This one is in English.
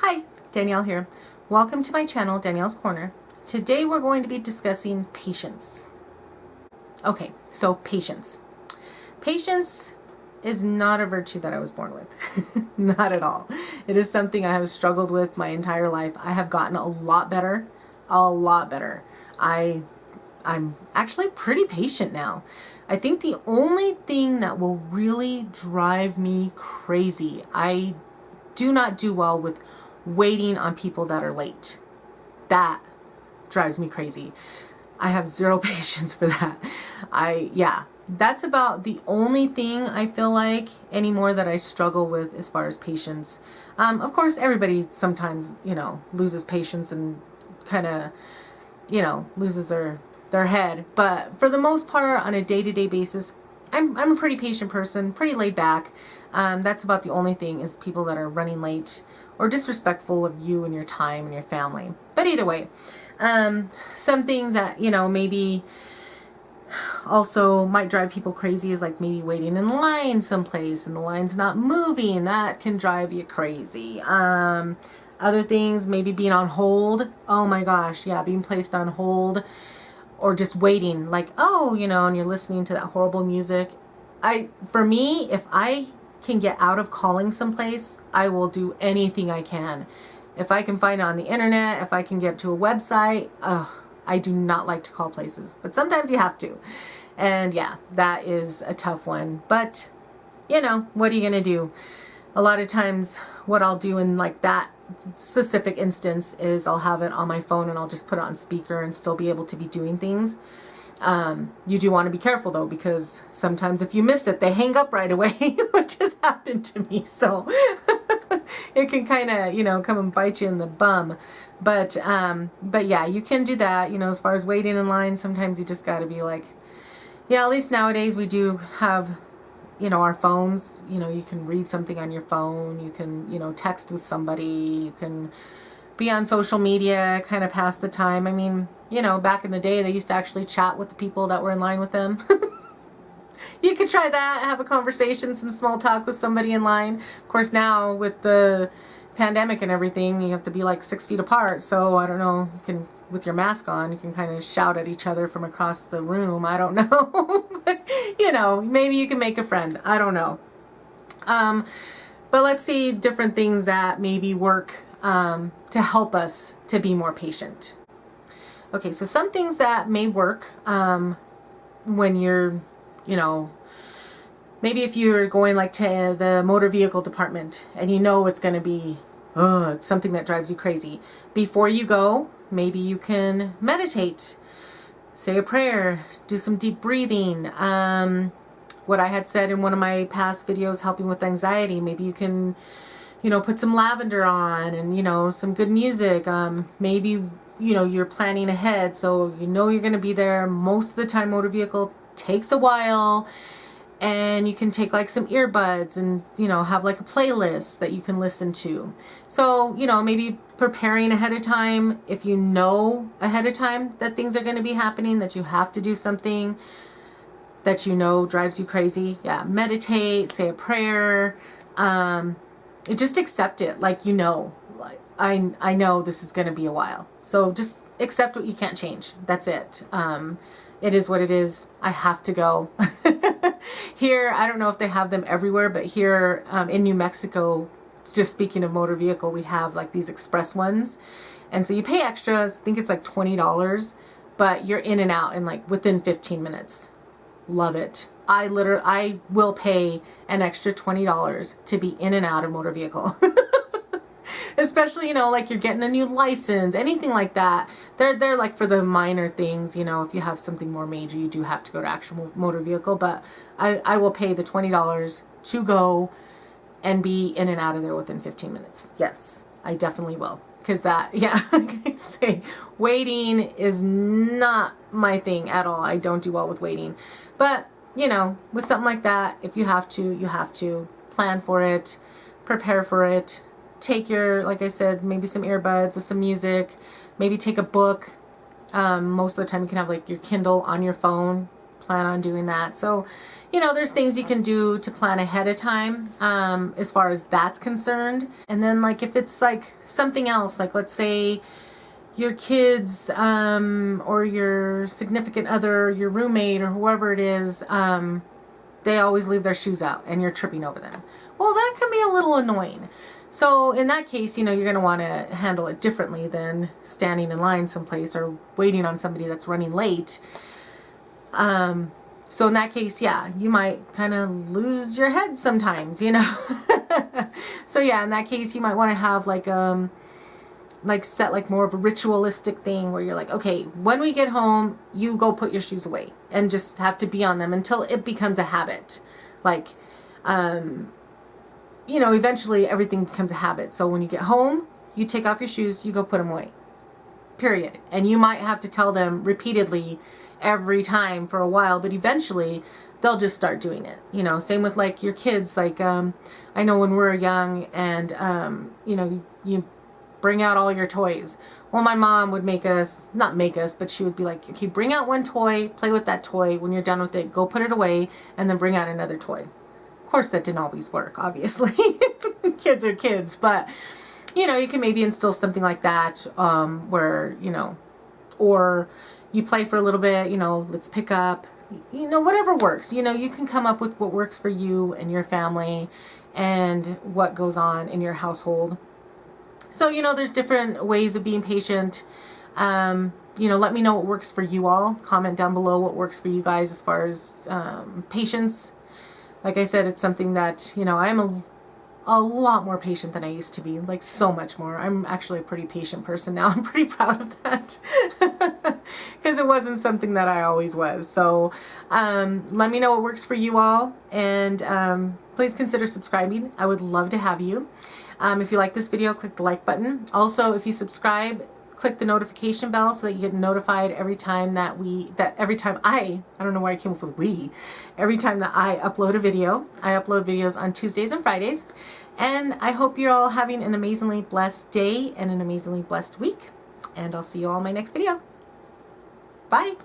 Hi, Danielle here. Welcome to my channel, Danielle's Corner. Today we're going to be discussing patience. Okay, so patience. Patience is not a virtue that I was born with. Not at all. It is something I have struggled with my entire life. I have gotten a lot better. A lot better. I'm actually pretty patient now. I think the only thing that will really drive me crazy, I do not do well with waiting on people that are late. That drives me crazy. I have zero patience for that. That's about the only thing I feel like anymore that I struggle with as far as patience. Of course, everybody sometimes, loses patience and kind of, loses their head. But for the most part, on a day-to-day basis, I'm a pretty patient person, pretty laid back. That's about the only thing is people that are running late or disrespectful of you and your time and your family. But either way, some things that, maybe also might drive people crazy is like maybe waiting in line someplace and the line's not moving. That can drive you crazy. Other things, maybe being on hold. Oh my gosh, yeah, being placed on hold or just waiting like, and you're listening to that horrible music. For me, if I can get out of calling someplace, I will do anything I can. If I can find it on the internet, if I can get to a website, I do not like to call places, but sometimes you have to. And yeah, that is a tough one. But, what are you going to do? A lot of times what I'll do in like that specific instance is I'll have it on my phone and I'll just put it on speaker and still be able to be doing things. You do want to be careful though, because sometimes if you miss it, they hang up right away, which has happened to me. So it can kind of, come and bite you in the bum. But yeah, you can do that, as far as waiting in line. Sometimes you just got to be like, yeah, at least nowadays we do have, our phones, you can read something on your phone, you can, text with somebody, you can be on social media, kind of pass the time. I mean, back in the day, they used to actually chat with the people that were in line with them. You could try that, have a conversation, some small talk with somebody in line. Of course, now with the pandemic and everything, you have to be like 6 feet apart. So I don't know, you can, with your mask on, you can kind of shout at each other from across the room. I don't know. But, maybe you can make a friend. I don't know. But let's see different things that maybe work to help us to be more patient. Okay, so some things that may work when you're, maybe if you're going like to the motor vehicle department and it's going to be something that drives you crazy. Before you go, maybe you can meditate, say a prayer, do some deep breathing. What I had said in one of my past videos, helping with anxiety, maybe you can, put some lavender on and, some good music. Maybe, you're planning ahead, so you're going to be there. Most of the time, motor vehicle takes a while, and you can take like some earbuds and, have like a playlist that you can listen to. So, maybe preparing ahead of time, if you know ahead of time that things are going to be happening, that you have to do something that drives you crazy. Yeah, meditate, say a prayer, just accept it. Like, I know this is going to be a while. So just accept what you can't change. That's it. It is what it is. I have to go. Here, I don't know if they have them everywhere, but here in New Mexico, just speaking of motor vehicle, we have like these express ones. And so you pay extra, I think it's like $20, but you're in and out in like within 15 minutes. Love it. I will pay an extra $20 to be in and out of motor vehicle. Especially, like you're getting a new license, anything like that. They're like for the minor things, if you have something more major, you do have to go to actual motor vehicle. But I will pay the $20 to go and be in and out of there within 15 minutes. Yes, I definitely will. Because like I say, waiting is not my thing at all. I don't do well with waiting. But, with something like that, if you have to, you have to plan for it, prepare for it. Take like I said, maybe some earbuds with some music, maybe take a book. Most of the time you can have like your Kindle on your phone, plan on doing that. So, you know, there's things you can do to plan ahead of time as far as that's concerned. And then like if it's like something else, like let's say your kids or your significant other, your roommate or whoever it is, they always leave their shoes out and you're tripping over them. Well, that can be a little annoying. So in that case, you know, you're going to want to handle it differently than standing in line someplace or waiting on somebody that's running late. So in that case, yeah, you might kind of lose your head sometimes, you know. So yeah, in that case, you might want to have like set like more of a ritualistic thing where you're like, okay, when we get home, you go put your shoes away and just have to be on them until it becomes a habit. Like, you know, eventually everything becomes a habit. So when you get home, you take off your shoes, you go put them away, period. And you might have to tell them repeatedly every time for a while, but eventually they'll just start doing it. You know, same with like your kids. Like, I know when we were young and, you know, you bring out all your toys. Well, my mom would not make us, but she would be like, okay, bring out one toy, play with that toy. When you're done with it, go put it away and then bring out another toy. Of course, that didn't always work, obviously. Kids are kids, but you know, you can maybe instill something like that where, you know, or you play for a little bit, you know, let's pick up, you know, whatever works. You know, you can come up with what works for you and your family and what goes on in your household. So, you know, there's different ways of being patient. You know, let me know what works for you all. Comment down below what works for you guys as far as patience. Like I said, it's something that, you know, I'm a lot more patient than I used to be, like so much more. I'm actually a pretty patient person now. I'm pretty proud of that because it wasn't something that I always was. So let me know what works for you all, and please consider subscribing. I would love to have you. If you like this video, click the like button. Also, if you subscribe, click the notification bell so that you get notified every time that I don't know why I came up with every time that I upload a video. I upload videos on Tuesdays and Fridays. And I hope you're all having an amazingly blessed day and an amazingly blessed week. And I'll see you all in my next video. Bye.